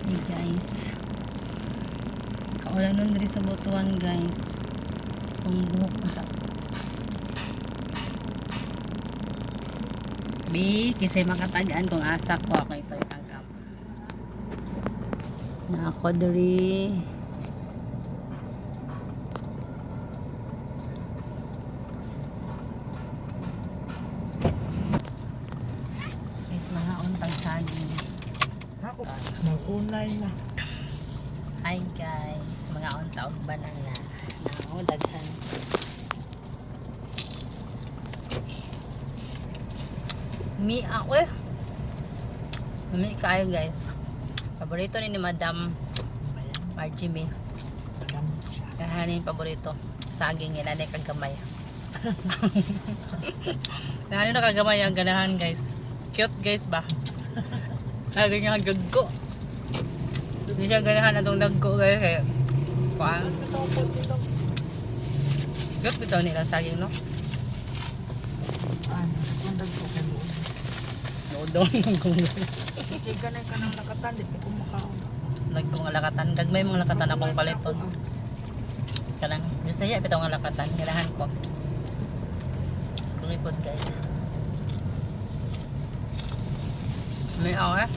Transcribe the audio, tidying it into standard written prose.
Hey guys, kaulan nun diri sa Butuan guys. Kung buhok ko sa kisay makatagaan kung asa ko ako ito itangkap na ako diri. Guys, mga untang saging. Mag-unay na. Hi guys, mga unta og banana. Daghan. Mi ako eh. Mami kayo guys. Paborito ni Madam Margie Mi. Kahanin paborito. Saging nila na kagamay. Kahanin na kagamay ang ganahan guys. Cute guys ba? Lagi nga gaggo. Hindi siya ganahan na itong daggo guys. Kaya kuhaan. Cute bitaw nila saging no? Udon ng kong guys. Hindi ka na ka ng lakatan, di pa kumakaon. Nagkong lakatan. Gagmay mong lakatan akong paliton. Kanang Bisaya bitaw nga lakatan. Ganahan ko. Kuripod guys. May ako eh.